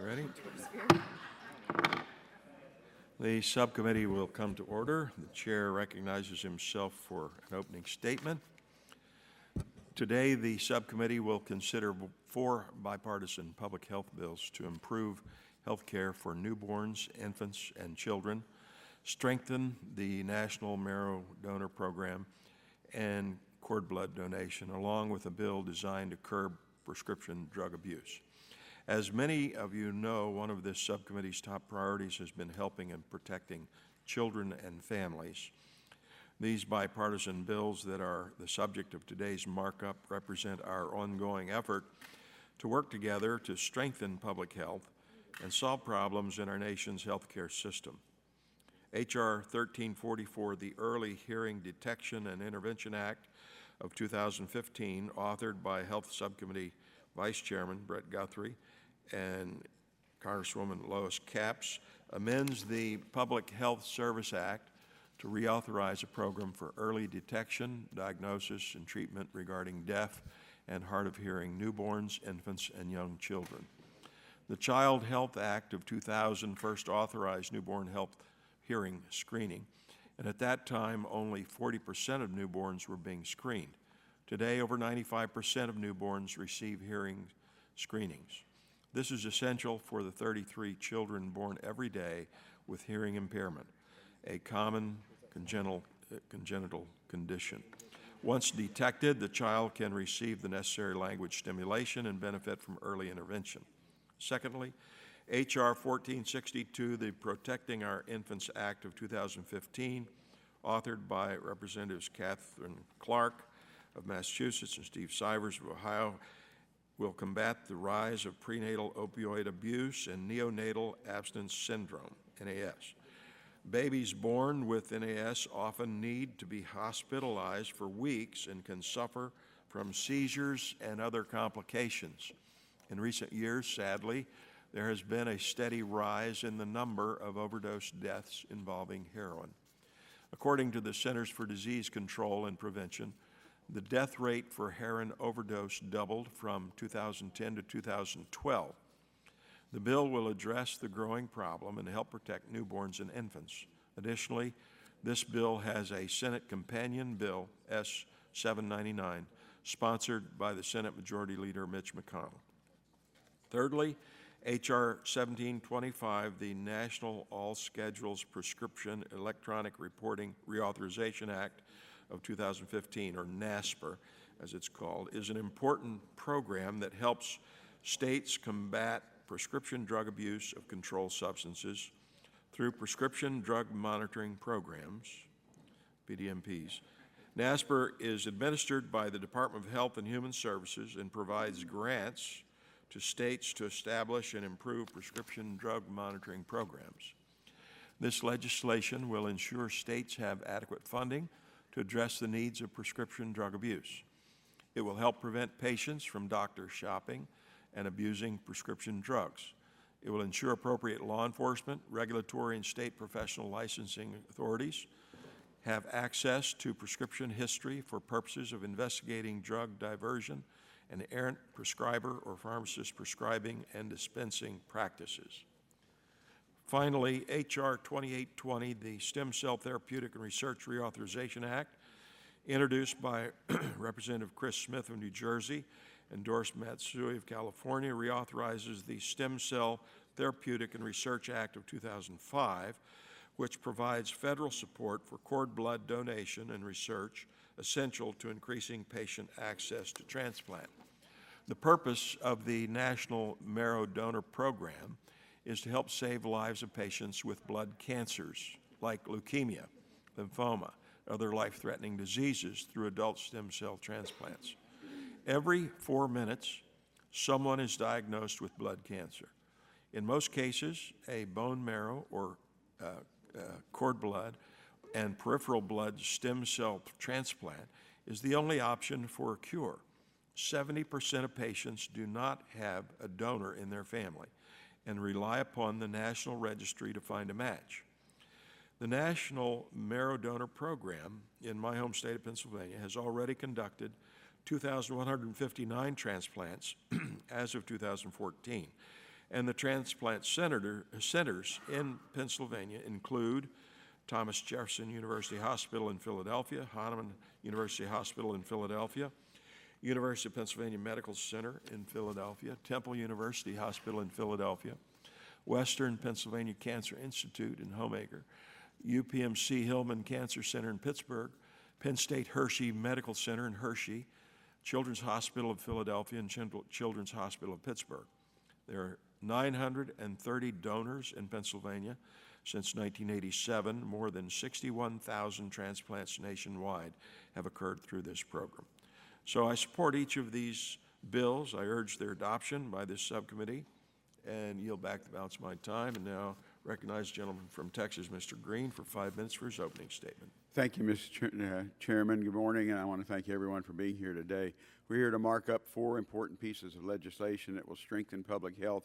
Ready? The subcommittee will come to order. The chair recognizes himself for an opening statement. Today, the subcommittee will consider 4 bipartisan public health bills to improve health care for newborns, infants, and children, strengthen the National Marrow Donor Program, and cord blood donation, along with a bill designed to curb prescription drug abuse. As many of you know, one of this subcommittee's top priorities has been helping and protecting children and families. These bipartisan bills that are the subject of today's markup represent our ongoing effort to work together to strengthen public health and solve problems in our nation's healthcare system. H.R. 1344, the Early Hearing Detection and Intervention Act of 2015, authored by Health Subcommittee Vice Chairman Brett Guthrie and Congresswoman Lois Capps, amends the Public Health Service Act to reauthorize a program for early detection, diagnosis, and treatment regarding deaf and hard of hearing newborns, infants, and young children. The Child Health Act of 2000 first authorized newborn health hearing screening, and at that time only 40% of newborns were being screened. Today, over 95% of newborns receive hearing screenings. This is essential for the 33 children born every day with hearing impairment, a common congenital condition. Once detected, the child can receive the necessary language stimulation and benefit from early intervention. Secondly, H.R. 1462, the Protecting Our Infants Act of 2015, authored by Representatives Catherine Clark of Massachusetts and Steve Sivers of Ohio, will combat the rise of prenatal opioid abuse and neonatal abstinence syndrome, NAS. Babies born with NAS often need to be hospitalized for weeks and can suffer from seizures and other complications. In recent years, sadly, there has been a steady rise in the number of overdose deaths involving heroin. According to the Centers for Disease Control and Prevention, the death rate for heroin overdose doubled from 2010 to 2012. The bill will address the growing problem and help protect newborns and infants. Additionally, this bill has a Senate companion bill, S. 799, sponsored by the Senate Majority Leader Mitch McConnell. Thirdly, H.R. 1725, the National All Schedules Prescription Electronic Reporting Reauthorization Act of 2015, or NASPR, as it's called, is an important program that helps states combat prescription drug abuse of controlled substances through prescription drug monitoring programs, PDMPs. NASPR is administered by the Department of Health and Human Services and provides grants to states to establish and improve prescription drug monitoring programs. This legislation will ensure states have adequate funding to address the needs of prescription drug abuse. It will help prevent patients from doctor shopping and abusing prescription drugs. It will ensure appropriate law enforcement, regulatory, and state professional licensing authorities have access to prescription history for purposes of investigating drug diversion and errant prescriber or pharmacist prescribing and dispensing practices. Finally, H.R. 2820, the Stem Cell Therapeutic and Research Reauthorization Act, introduced by Representative Chris Smith of New Jersey and Doris Matsui of California, reauthorizes the Stem Cell Therapeutic and Research Act of 2005, which provides federal support for cord blood donation and research essential to increasing patient access to transplant. The purpose of the National Marrow Donor Program is to help save lives of patients with blood cancers like leukemia, lymphoma, other life-threatening diseases through adult stem cell transplants. Every 4 minutes, someone is diagnosed with blood cancer. In most cases, a bone marrow or cord blood and peripheral blood stem cell transplant is the only option for a cure. 70% of patients do not have a donor in their family and rely upon the National Registry to find a match. The National Marrow Donor Program in my home state of Pennsylvania has already conducted 2,159 transplants as of 2014, And the transplant centers in Pennsylvania include Thomas Jefferson University Hospital in Philadelphia, Hahnemann University Hospital in Philadelphia, University of Pennsylvania Medical Center in Philadelphia, Temple University Hospital in Philadelphia, Western Pennsylvania Cancer Institute in Homemaker, UPMC Hillman Cancer Center in Pittsburgh, Penn State Hershey Medical Center in Hershey, Children's Hospital of Philadelphia, and Children's Hospital of Pittsburgh. There are 930 donors in Pennsylvania. Since 1987, more than 61,000 transplants nationwide have occurred through this program. So I support each of these bills. I urge their adoption by this subcommittee and yield back the balance of my time. And now recognize the gentleman from Texas, Mr. Green, for 5 minutes for his opening statement. Thank you, Mr. Chairman. Good morning, and I want to thank everyone for being here today. We're here to mark up 4 important pieces of legislation that will strengthen public health,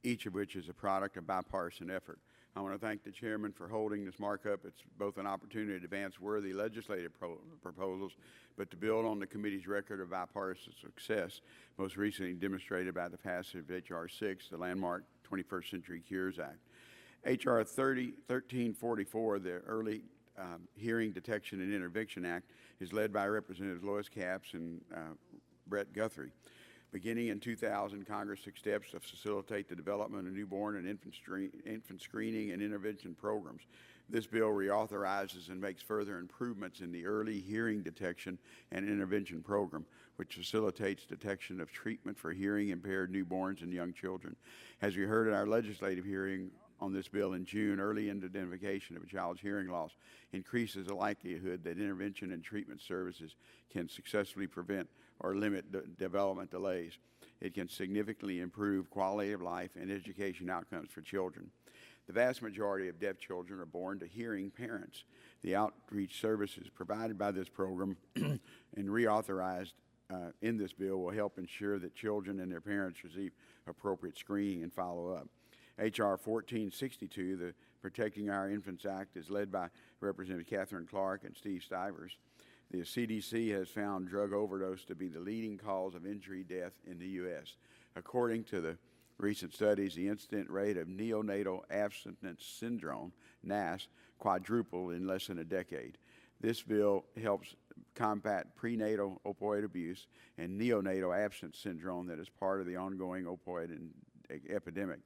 each of which is a product of bipartisan effort. I want to thank the chairman for holding this markup. It's both an opportunity to advance worthy legislative proposals, but to build on the committee's record of bipartisan success, most recently demonstrated by the passage of H.R. 6, the landmark 21st Century Cures Act. H.R. 1344, the Early Hearing Detection and Intervention Act, is led by Representatives Lois Capps and Brett Guthrie. Beginning in 2000, Congress took steps to facilitate the development of newborn and infant screening and intervention programs. This bill reauthorizes and makes further improvements in the Early Hearing Detection and Intervention Program, which facilitates detection of treatment for hearing-impaired newborns and young children. As we heard at our legislative hearing on this bill in June, early identification of a child's hearing loss increases the likelihood that intervention and treatment services can successfully prevent or limit development delays. It can significantly improve quality of life and education outcomes for children. The vast majority of deaf children are born to hearing parents. The outreach services provided by this program and reauthorized in this bill will help ensure that children and their parents receive appropriate screening and follow-up. H.R. 1462, the Protecting Our Infants Act, is led by Representative Catherine Clark and Steve Stivers. The CDC has found drug overdose to be the leading cause of injury death in the U.S. According to the recent studies, the incident rate of neonatal abstinence syndrome, NAS, quadrupled in less than a decade. This bill helps combat prenatal opioid abuse and neonatal abstinence syndrome that is part of the ongoing opioid epidemic.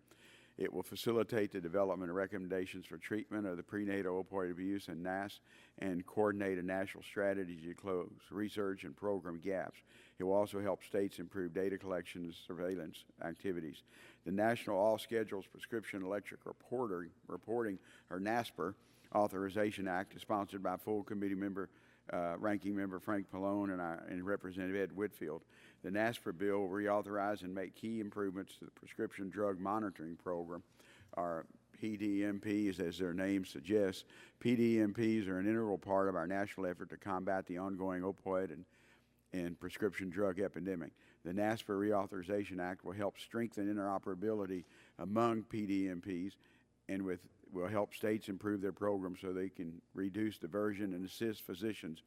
It will facilitate the development of recommendations for treatment of the prenatal opioid abuse and NAS and coordinate a national strategy to close research and program gaps. It will also help states improve data collection and surveillance activities. The National All Schedules Prescription Electric Reporting, or NASPR, Authorization Act is sponsored by full committee member, Ranking Member Frank Pallone and Representative Ed Whitfield. The NASPR bill will reauthorize and make key improvements to the Prescription Drug Monitoring Program, or PDMPs, as their name suggests. PDMPs are an integral part of our national effort to combat the ongoing opioid and prescription drug epidemic. The NASPR Reauthorization Act will help strengthen interoperability among PDMPs and will help states improve their programs so they can reduce diversion and assist physicians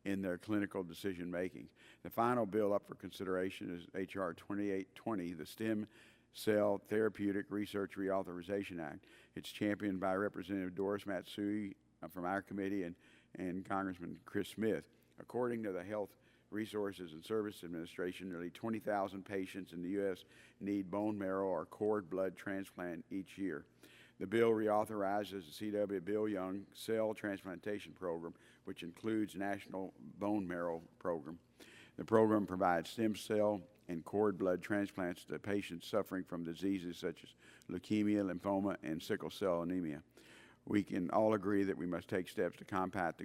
in their clinical decision making. The final bill up for consideration is H.R. 2820, the Stem Cell Therapeutic Research Reauthorization Act. It's championed by Representative Doris Matsui from our committee and Congressman Chris Smith. According to the Health Resources and Services Administration, nearly 20,000 patients in the U.S. need bone marrow or cord blood transplant each year. The bill reauthorizes the C.W. Bill Young Cell Transplantation Program, which includes National Bone Marrow Program. The program provides stem cell and cord blood transplants to patients suffering from diseases such as leukemia, lymphoma, and sickle cell anemia. We can all agree that we must take steps to combat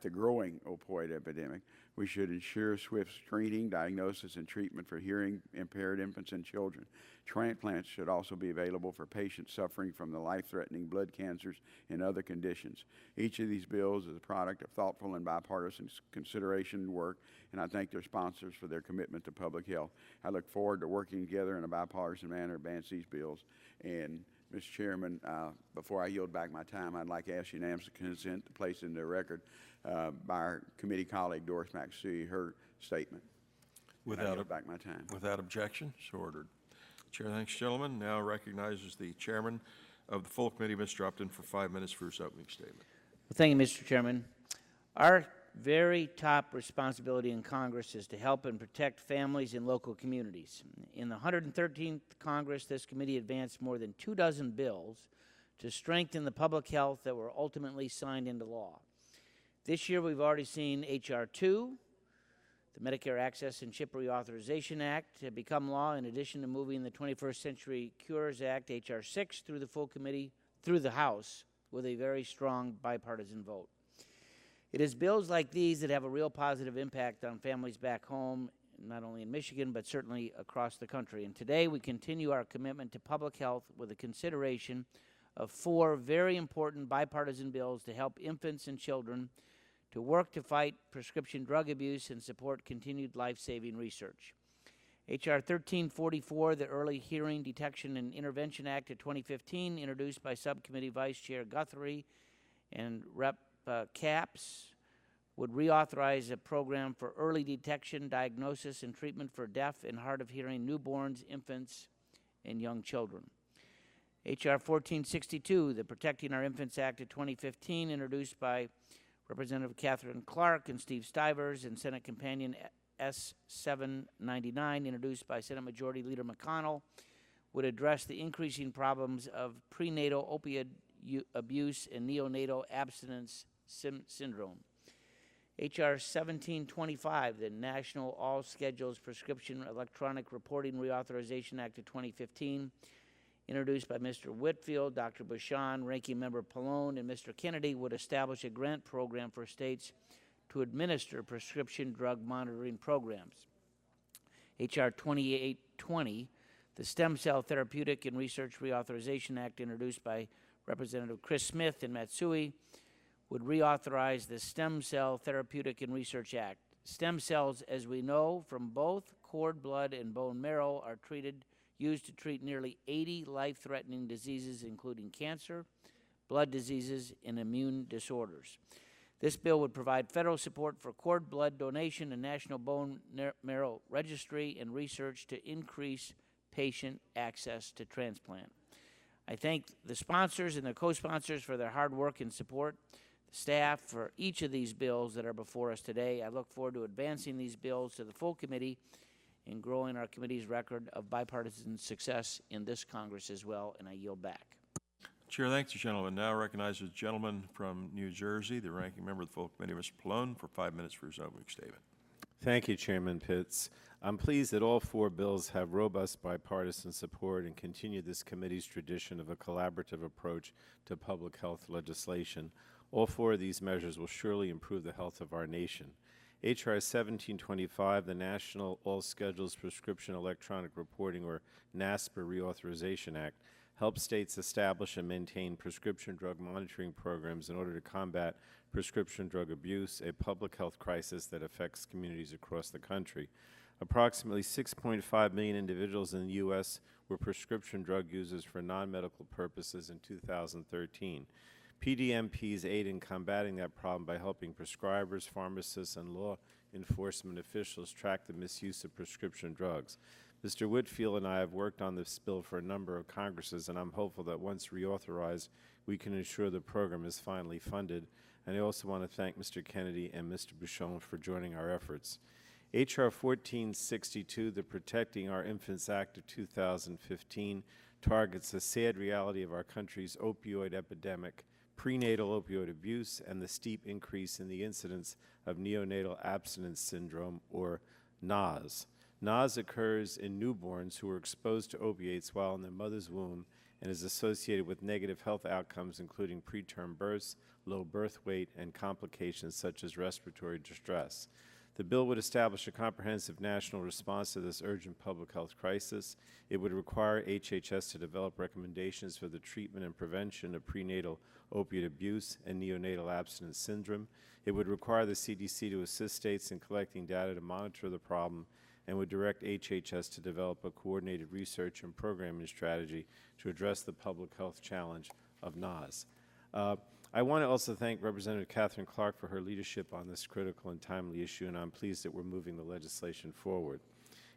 the growing opioid epidemic. We should ensure swift screening, diagnosis, and treatment for hearing-impaired infants and children. Transplants should also be available for patients suffering from the life-threatening blood cancers and other conditions. Each of these bills is a product of thoughtful and bipartisan consideration and work, and I thank their sponsors for their commitment to public health. I look forward to working together in a bipartisan manner to advance these bills. And Mr. Chairman, before I yield back my time, I'd like to ask unanimous consent to place into the record by our committee colleague Doris Matsui her statement. Without objection, so ordered. Chair thanks, gentlemen. Now recognizes the chairman of the full committee, Mr. Upton, for 5 minutes for his opening statement. Well, thank you, Mr. Chairman. Our very top responsibility in Congress is to help and protect families in local communities. In the 113th Congress, this committee advanced more than 24 bills to strengthen the public health that were ultimately signed into law. This year, we've already seen H.R. 2, the Medicare Access and CHIP Reauthorization Act, become law, in addition to moving the 21st Century Cures Act, H.R. 6, through the full committee, through the House, with a very strong bipartisan vote. It is bills like these that have a real positive impact on families back home, not only in Michigan, but certainly across the country. And today, we continue our commitment to public health with a consideration of 4 very important bipartisan bills to help infants and children to work to fight prescription drug abuse and support continued life-saving research. H.R. 1344, the Early Hearing Detection and Intervention Act of 2015, introduced by Subcommittee Vice Chair Guthrie and Rep. Capps, would reauthorize a program for early detection, diagnosis, and treatment for deaf and hard of hearing newborns, infants, and young children. H.R. 1462, the Protecting Our Infants Act of 2015, introduced by Representative Catherine Clark and Steve Stivers, and Senate Companion S. 799, introduced by Senate Majority Leader McConnell, would address the increasing problems of prenatal opioid abuse and neonatal abstinence syndrome. H.R. 1725, the National All Schedules Prescription Electronic Reporting Reauthorization Act of 2015, introduced by Mr. Whitfield, Dr. Buchan, Ranking Member Pallone, and Mr. Kennedy, would establish a grant program for states to administer prescription drug monitoring programs. H.R. 2820, the Stem Cell Therapeutic and Research Reauthorization Act, introduced by Representative Chris Smith and Matsui, would reauthorize the Stem Cell Therapeutic and Research Act. Stem cells, as we know from both cord blood and bone marrow, are used to treat nearly 80 life-threatening diseases, including cancer, blood diseases, and immune disorders. This bill would provide federal support for cord blood donation and national bone marrow registry and research to increase patient access to transplant. I thank the sponsors and the co-sponsors for their hard work and support, the staff for each of these bills that are before us today. I look forward to advancing these bills to the full committee and growing our committee's record of bipartisan success in this Congress as well, and I yield back. Chair thanks the gentleman. Now recognizes the gentleman from New Jersey, the ranking member of the full committee, Mr. Pallone, for 5 minutes for his opening statement. Thank you, Chairman Pitts. I'm pleased that all 4 bills have robust bipartisan support and continue this committee's tradition of a collaborative approach to public health legislation. All 4 of these measures will surely improve the health of our nation. H.R. 1725, the National All Schedules Prescription Electronic Reporting, or NASPR Reauthorization Act, helps states establish and maintain prescription drug monitoring programs in order to combat prescription drug abuse, a public health crisis that affects communities across the country. Approximately 6.5 million individuals in the U.S. were prescription drug users for non-medical purposes in 2013. PDMPs aid in combating that problem by helping prescribers, pharmacists, and law enforcement officials track the misuse of prescription drugs. Mr. Whitfield and I have worked on this bill for a number of Congresses, and I'm hopeful that once reauthorized, we can ensure the program is finally funded. And I also want to thank Mr. Kennedy and Mr. Buchan for joining our efforts. H.R. 1462, the Protecting Our Infants Act of 2015, targets the sad reality of our country's opioid epidemic, prenatal opioid abuse, and the steep increase in the incidence of neonatal abstinence syndrome, or NAS. NAS occurs in newborns who are exposed to opiates while in their mother's womb and is associated with negative health outcomes, including preterm births, low birth weight, and complications such as respiratory distress. The bill would establish a comprehensive national response to this urgent public health crisis. It would require HHS to develop recommendations for the treatment and prevention of prenatal opiate abuse and neonatal abstinence syndrome. It would require the CDC to assist states in collecting data to monitor the problem, and would direct HHS to develop a coordinated research and programming strategy to address the public health challenge of NAS. I want to also thank Representative Catherine Clark for her leadership on this critical and timely issue, and I'm pleased that we're moving the legislation forward.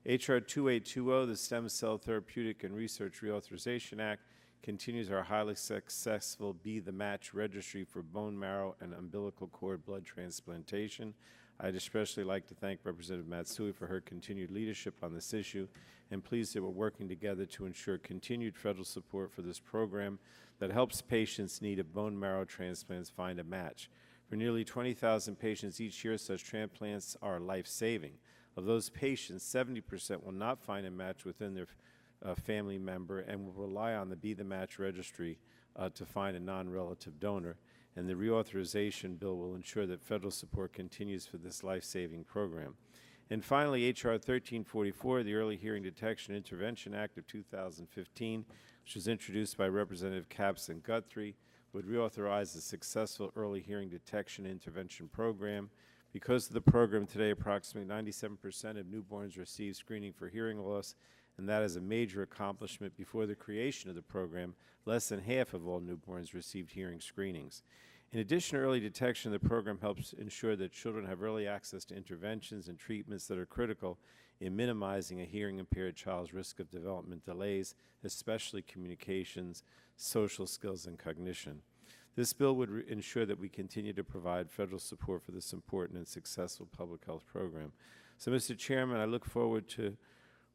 H.R. 2820, the Stem Cell Therapeutic and Research Reauthorization Act, continues our highly successful Be the Match registry for bone marrow and umbilical cord blood transplantation. I'd especially like to thank Representative Matsui for her continued leadership on this issue, and pleased that we're working together to ensure continued federal support for this program that helps patients in need of bone marrow transplants find a match. For nearly 20,000 patients each year, such transplants are life-saving. Of those patients, 70% will not find a match within their family member and will rely on the Be the Match registry to find a non-relative donor. And the reauthorization bill will ensure that federal support continues for this life-saving program. And finally, H.R. 1344, the Early Hearing Detection and Intervention Act of 2015, which was introduced by Representative Capps and Guthrie, would reauthorize the successful early hearing detection and intervention program. Because of the program today, approximately 97% of newborns receive screening for hearing loss, and that is a major accomplishment. Before the creation of the program, less than half of all newborns received hearing screenings. In addition, early detection of the program helps ensure that children have early access to interventions and treatments that are critical in minimizing a hearing-impaired child's risk of development delays, especially communications, social skills, and cognition. This bill would ensure that we continue to provide federal support for this important and successful public health program. So, Mr. Chairman, I look forward to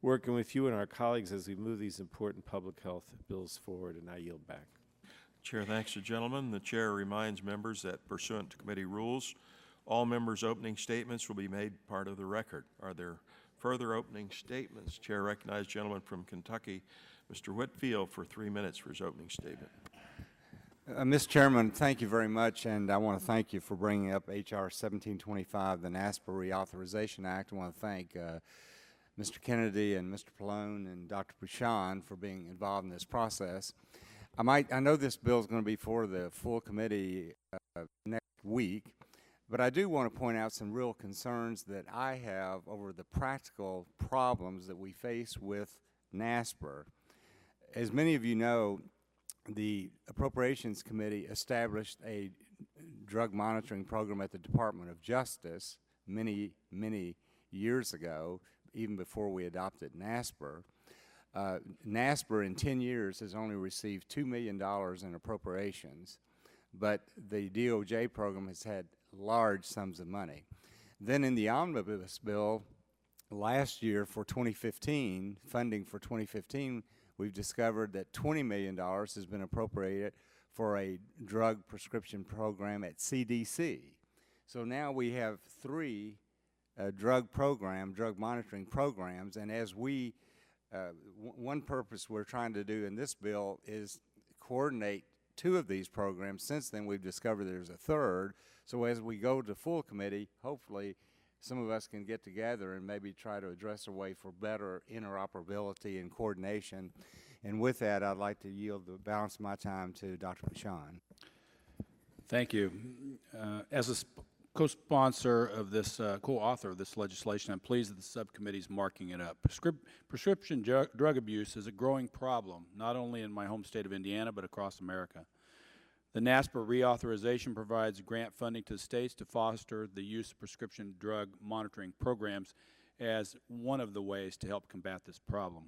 working with you and our colleagues as we move these important public health bills forward, and I yield back. Chair thanks the gentleman. The chair reminds members that pursuant to committee rules, all members' opening statements will be made part of the record. Are there further opening statements? Chair recognizes gentleman from Kentucky, Mr. Whitfield, for 3 minutes for his opening statement. Mr. Chairman, thank you very much, and I want to thank you for bringing up H.R. 1725, the NASPA Reauthorization Act. I want to thank Mr. Kennedy and Mr. Pallone and Dr. Bouchon for being involved in this process. I know this bill is going to be for the full committee next week, but I do want to point out some real concerns that I have over the practical problems that we face with NASPR. As many of you know, the Appropriations Committee established a drug monitoring program at the Department of Justice many years ago, even before we adopted NASPR. NASPR in 10 years has only received $2 million in appropriations, but the DOJ program has had large sums of money. Then in the omnibus bill last year for 2015, funding for 2015, we've discovered that $20 million has been appropriated for a drug prescription program at CDC. So now we have 3 drug monitoring programs, and as we one purpose we're trying to do in this bill is coordinate 2 of these programs. Since then, we've discovered there's a 3rd. So as we go to full committee, hopefully some of us can get together and maybe try to address a way for better interoperability and coordination. And with that, I'd like to yield the balance of my time to Dr. Bouchon. Thank you. As a co-sponsor of this, co-author of this legislation, I'm pleased that the subcommittee is marking it up. Prescription drug abuse is a growing problem, not only in my home state of Indiana, but across America. The NASPA reauthorization provides grant funding to the states to foster the use of prescription drug monitoring programs as one of the ways to help combat this problem.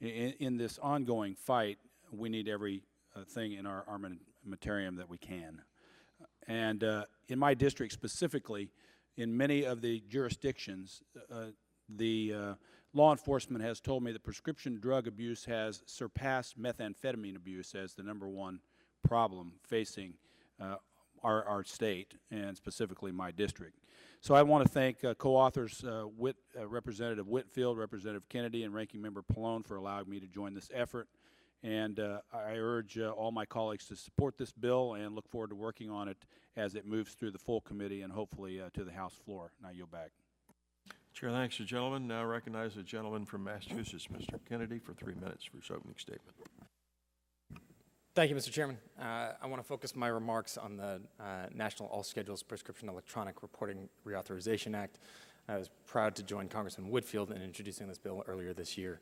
In this ongoing fight, we need every thing in our armamentarium that we can. And in my district specifically, in many of the jurisdictions, the law enforcement has told me that prescription drug abuse has surpassed methamphetamine abuse as the #1 problem facing our state, and specifically my district. So I want to thank co-authors Representative Whitfield, Representative Kennedy, and Ranking Member Pallone for allowing me to join this effort. And I urge all my colleagues to support this bill and look forward to working on it as it moves through the full committee and hopefully to the House floor. Now yield back. Chair thanks the gentleman. Now recognize the gentleman from Massachusetts, Mr. Kennedy, for 3 minutes for his opening statement. Thank you, Mr. Chairman. I want to focus my remarks on the National All Schedules Prescription Electronic Reporting Reauthorization Act. I was proud to join Congressman Whitfield in introducing this bill earlier this year.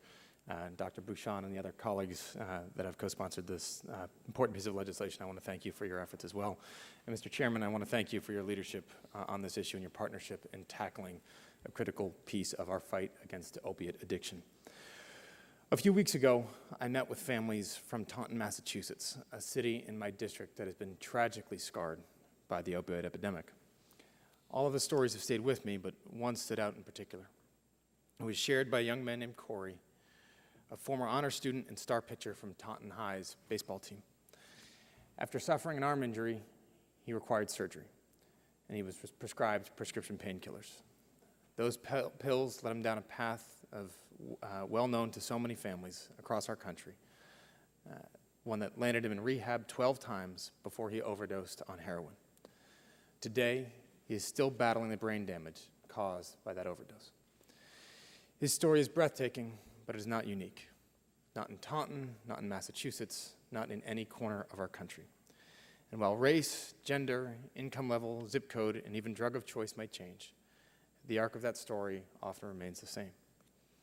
Dr. Bouchon and the other colleagues that have co-sponsored this important piece of legislation, I want to thank you for your efforts as well. And Mr. Chairman, I want to thank you for your leadership on this issue and your partnership in tackling a critical piece of our fight against opiate addiction. A few weeks ago, I met with families from Taunton, Massachusetts, a city in my district that has been tragically scarred by the opioid epidemic. All of the stories have stayed with me, but one stood out in particular. It was shared by a young man named Corey, a former honor student and star pitcher from Taunton High's baseball team. After suffering an arm injury, he required surgery, and he was prescribed prescription painkillers. Those pills led him down a path of well known to so many families across our country, one that landed him in rehab 12 times before he overdosed on heroin. Today, he is still battling the brain damage caused by that overdose. His story is breathtaking, but it is not unique. Not in Taunton, not in Massachusetts, not in any corner of our country. And while race, gender, income level, zip code, and even drug of choice might change, the arc of that story often remains the same.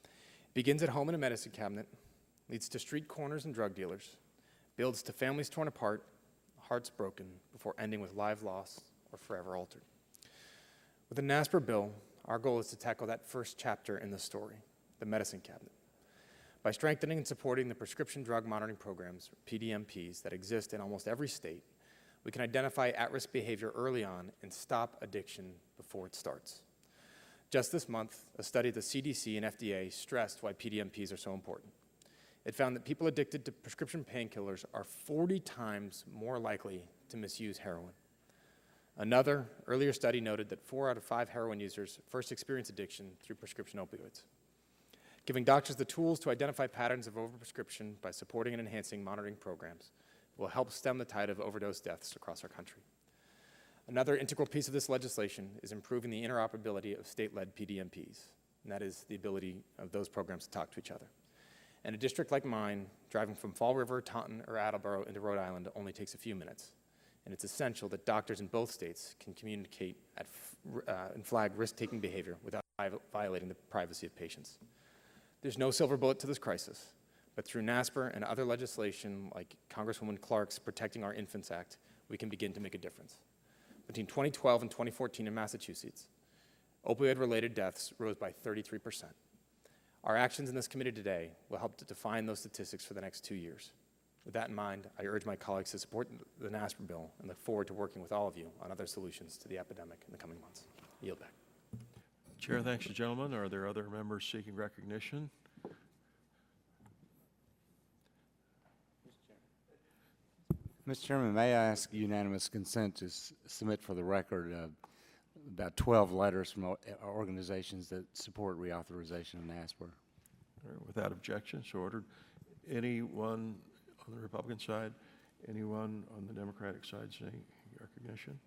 It begins at home in a medicine cabinet, leads to street corners and drug dealers, builds to families torn apart, hearts broken, before ending with lives lost or forever altered. With the NASPR bill, our goal is to tackle that first chapter in the story, the medicine cabinet. By strengthening and supporting the prescription drug monitoring programs, or PDMPs, that exist in almost every state, we can identify at-risk behavior early on and stop addiction before it starts. Just this month, a study of the CDC and FDA stressed why PDMPs are so important. It found that people addicted to prescription painkillers are 40 times more likely to misuse heroin. Another earlier study noted that 4 out of 5 heroin users first experience addiction through prescription opioids. Giving doctors the tools to identify patterns of overprescription by supporting and enhancing monitoring programs will help stem the tide of overdose deaths across our country. Another integral piece of this legislation is improving the interoperability of state-led PDMPs, and that is the ability of those programs to talk to each other. In a district like mine, driving from Fall River, Taunton, or Attleboro into Rhode Island only takes a few minutes. And it's essential that doctors in both states can communicate and flag risk-taking behavior without violating the privacy of patients. There's no silver bullet to this crisis, but through NASPR and other legislation like Congresswoman Clark's Protecting Our Infants Act, we can begin to make a difference. Between 2012 and 2014 in Massachusetts, opioid-related deaths rose by 33%. Our actions in this committee today will help to define those statistics for the next 2 years. With that in mind, I urge my colleagues to support the NASPR bill and look forward to working with all of you on other solutions to the epidemic in the coming months. I yield back. Chair thanks the gentleman. Are there other members seeking recognition? Mr. Chairman, may I ask unanimous consent to submit for the record about 12 letters from organizations that support reauthorization of NASPR? All right, without objection, so ordered. Anyone on the Republican side? Anyone on the Democratic side seeking recognition?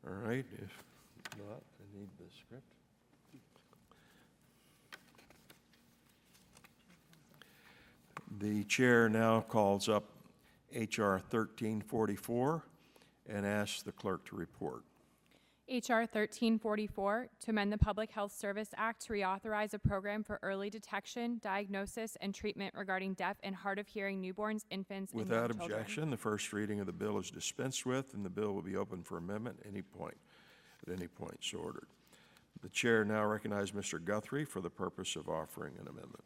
All right, if not, I need the script. The chair now calls up H.R. 1344 and asks the clerk to report. H.R. 1344, to amend the Public Health Service Act to reauthorize a program for early detection, diagnosis, and treatment regarding deaf and hard of hearing newborns, infants, and young Without children. objection, the first reading of the bill is dispensed with, and the bill will be open for amendment at any point. So ordered. The chair now recognizes Mr. Guthrie for the purpose of offering an amendment.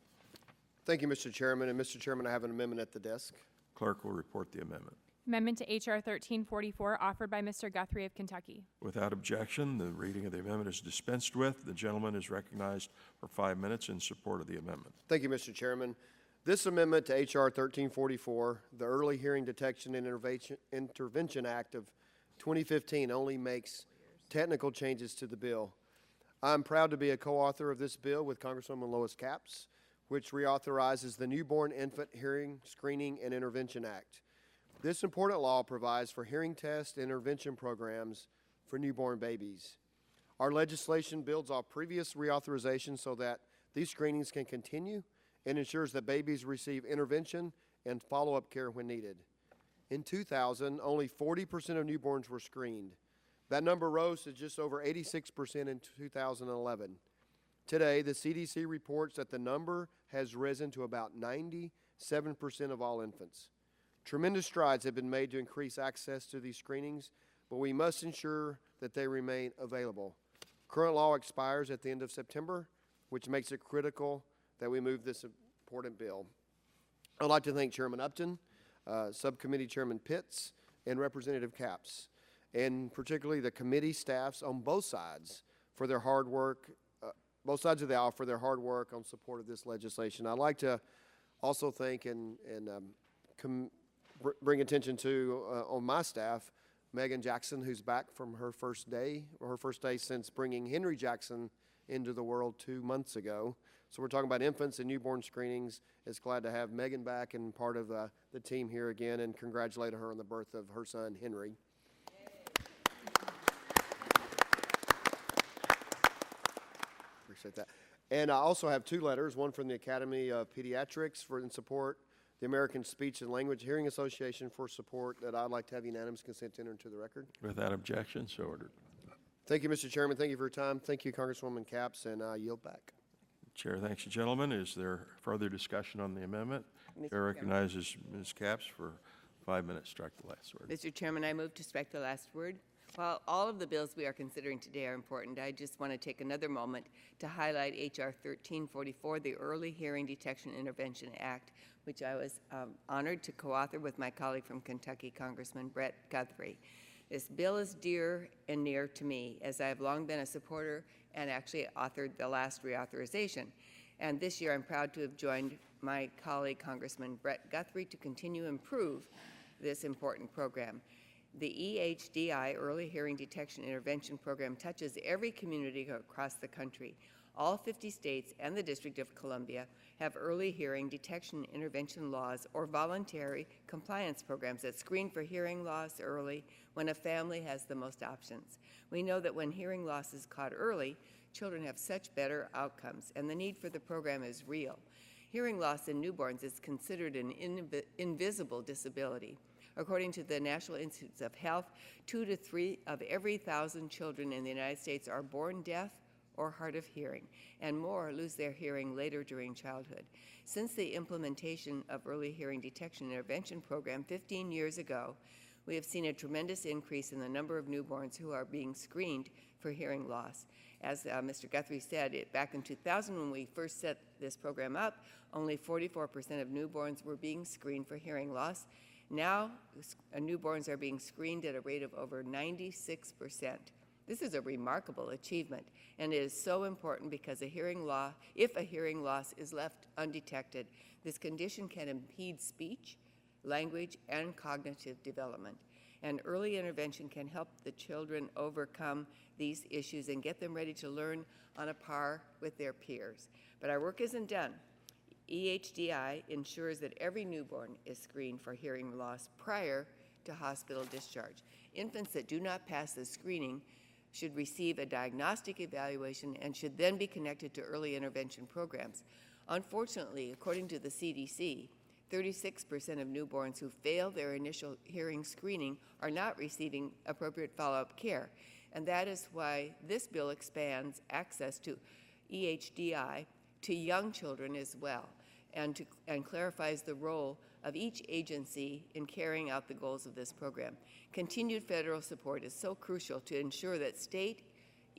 Thank you, Mr. Chairman. And Mr. Chairman, I have an amendment at the desk. Clerk will report the amendment. Amendment to H.R. 1344, offered by Mr. Guthrie of Kentucky. Without objection, the reading of the amendment is dispensed with. The gentleman is recognized for 5 minutes in support of the amendment. Thank you, Mr. Chairman. This amendment to H.R. 1344, the Early Hearing Detection and Intervention Act of 2015, only makes technical changes to the bill. I'm proud to be a co-author of this bill with Congresswoman Lois Capps, which reauthorizes the Newborn Infant Hearing Screening and Intervention Act. This important law provides for hearing test and intervention programs for newborn babies. Our legislation builds off previous reauthorization so that these screenings can continue and ensures that babies receive intervention and follow-up care when needed. In 2000, only 40% of newborns were screened. That number rose to just over 86% in 2011. Today, the CDC reports that the number has risen to about 97% of all infants. Tremendous strides have been made to increase access to these screenings, but we must ensure that they remain available. Current law expires at the end of September, which makes it critical that we move this important bill. I'd like to thank Chairman Upton, Subcommittee Chairman Pitts, and Representative Capps, and particularly the committee staffs on both sides for their hard work, both sides of the aisle for their hard work on support of this legislation. I'd like to also thank and bring attention to, on my staff, Megan Jackson, who's back from her first day since bringing Henry Jackson into the world 2 months ago. So we're talking about infants and newborn screenings. It's glad to have Megan back and part of the team here again, and congratulate her on the birth of her son, Henry. Appreciate that. And I also have 2 letters, one from the Academy of Pediatrics in support, the American Speech and Language Hearing Association for support, that I'd like to have unanimous consent to enter into the record. Without objection, so ordered. Thank you, Mr. Chairman. Thank you for your time. Thank you, Congresswoman Capps, and I yield back. Chair thanks the gentleman. Is there further discussion on the amendment? Chair recognizes Ms. Capps for 5 minutes. Strike the last word. Mr. Chairman, I move to strike the last word. While all of the bills we are considering today are important, I just want to take another moment to highlight H.R. 1344, the Early Hearing Detection Intervention Act, which I was honored to co-author with my colleague from Kentucky, Congressman Brett Guthrie. This bill is dear and near to me, as I have long been a supporter and actually authored the last reauthorization. And this year, I'm proud to have joined my colleague, Congressman Brett Guthrie, to continue to improve this important program. The EHDI, Early Hearing Detection Intervention Program, touches every community across the country. All 50 states and the District of Columbia have early hearing detection intervention laws or voluntary compliance programs that screen for hearing loss early when a family has the most options. We know that when hearing loss is caught early, children have such better outcomes, and the need for the program is real. Hearing loss in newborns is considered an invisible disability. According to the National Institutes of Health, 2 to 3 of every 1,000 children in the United States are born deaf or hard of hearing, and more lose their hearing later during childhood. Since the implementation of Early Hearing Detection Intervention Program 15 years ago, we have seen a tremendous increase in the number of newborns who are being screened for hearing loss. As Mr. Guthrie said, back in 2000, when we first set this program up, only 44% of newborns were being screened for hearing loss. Now, newborns are being screened at a rate of over 96%. This is a remarkable achievement, and it is so important because if a hearing loss is left undetected, this condition can impede speech, language, and cognitive development. And early intervention can help the children overcome these issues and get them ready to learn on a par with their peers. But our work isn't done. EHDI ensures that every newborn is screened for hearing loss prior to hospital discharge. Infants that do not pass the screening should receive a diagnostic evaluation and should then be connected to early intervention programs. Unfortunately, according to the CDC, 36% of newborns who fail their initial hearing screening are not receiving appropriate follow-up care. And that is why this bill expands access to EHDI to young children as well, and clarifies the role of each agency in carrying out the goals of this program. Continued federal support is so crucial to ensure that state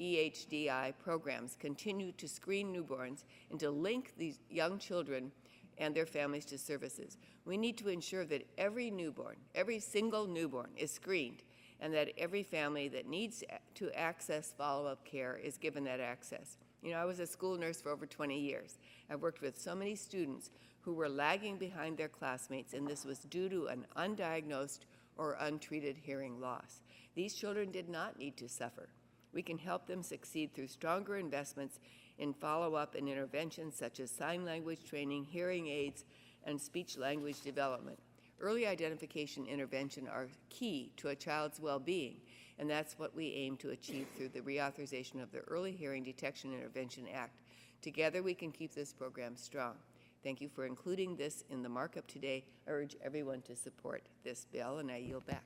EHDI programs continue to screen newborns and to link these young children and their families to services. We need to ensure that every single newborn is screened, and that every family that needs to access follow-up care is given that access. You know, I was a school nurse for over 20 years. I've worked with so many students who were lagging behind their classmates, and this was due to an undiagnosed or untreated hearing loss. These children did not need to suffer. We can help them succeed through stronger investments in follow-up and interventions such as sign language training, hearing aids, and speech language development. Early identification intervention are key to a child's well-being, and that's what we aim to achieve through the reauthorization of the Early Hearing Detection Intervention Act. Together, we can keep this program strong. Thank you for including this in the markup today. I urge everyone to support this bill, and I yield back.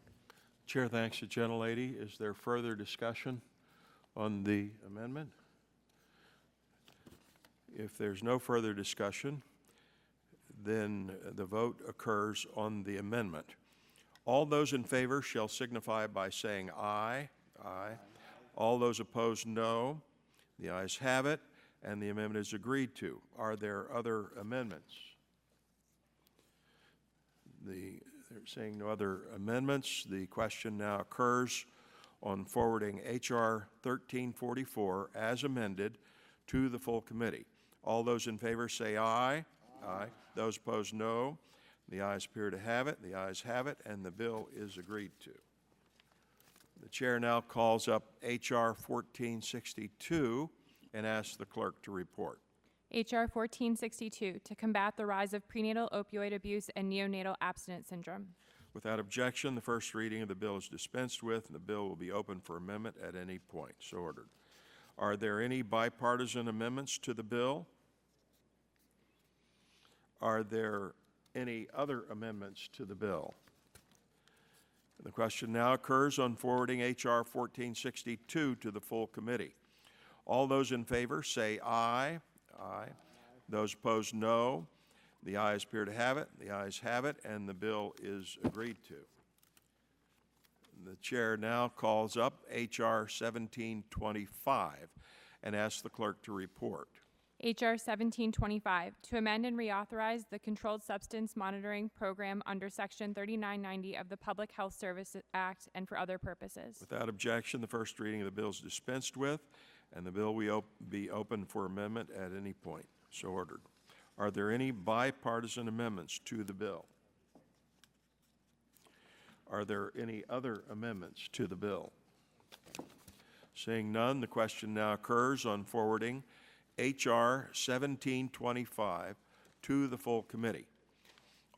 Chair thanks the gentlelady. Is there further discussion on the amendment? If there's no further discussion, then the vote occurs on the amendment. All those in favor shall signify by saying aye. Aye. All those opposed, no. The ayes have it, and the amendment is agreed to. Are there other amendments? They're saying no other amendments. The question now occurs on forwarding H.R. 1344 as amended to the full committee. All those in favor say aye. Aye. Those opposed, no. The ayes appear to have it. The ayes have it, and the bill is agreed to. The chair now calls up H.R. 1462 and asks the clerk to report. H.R. 1462, to combat the rise of prenatal opioid abuse and neonatal abstinence syndrome. Without objection, the first reading of the bill is dispensed with, and the bill will be open for amendment at any point. So ordered. Are there any bipartisan amendments to the bill? Are there any other amendments to the bill? The question now occurs on forwarding H.R. 1462 to the full committee. All those in favor say aye. Aye. Those opposed, no. The ayes appear to have it. The ayes have it, and the bill is agreed to. The chair now calls up H.R. 1725 and asks the clerk to report. H.R. 1725, to amend and reauthorize the Controlled Substance Monitoring Program under Section 3990 of the Public Health Service Act and for other purposes. Without objection, the first reading of the bill is dispensed with, and the bill will be open for amendment at any point. So ordered. Are there any bipartisan amendments to the bill? Are there any other amendments to the bill? Seeing none, the question now occurs on forwarding H.R. 1725 to the full committee.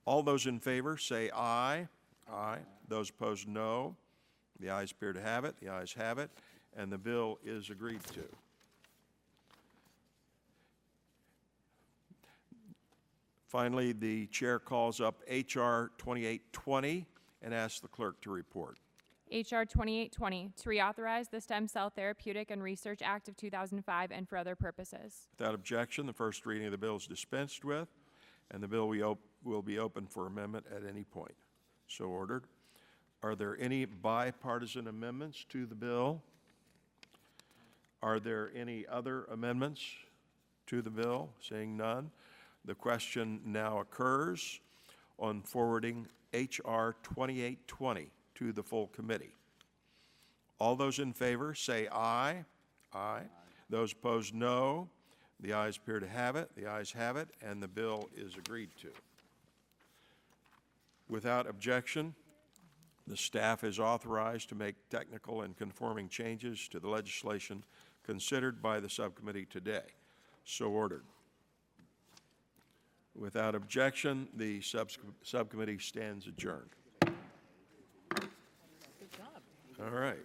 All those in favor say aye. Aye. Those opposed, no. The ayes appear to have it. The ayes have it, and the bill is agreed to. Finally, the chair calls up H.R. 2820 and asks the clerk to report. H.R. 2820, to reauthorize the Stem Cell Therapeutic and Research Act of 2005 and for other purposes. Without objection, the first reading of the bill is dispensed with, and the bill will be open for amendment at any point. So ordered. Are there any bipartisan amendments to the bill? Are there any other amendments to the bill? Seeing none, the question now occurs on forwarding H.R. 2820 to the full committee. All those in favor say aye. Aye. Those opposed, no. The ayes appear to have it. The ayes have it, and the bill is agreed to. Without objection, the staff is authorized to make technical and conforming changes to the legislation considered by the subcommittee today. So ordered. Without objection, the subcommittee stands adjourned. All right.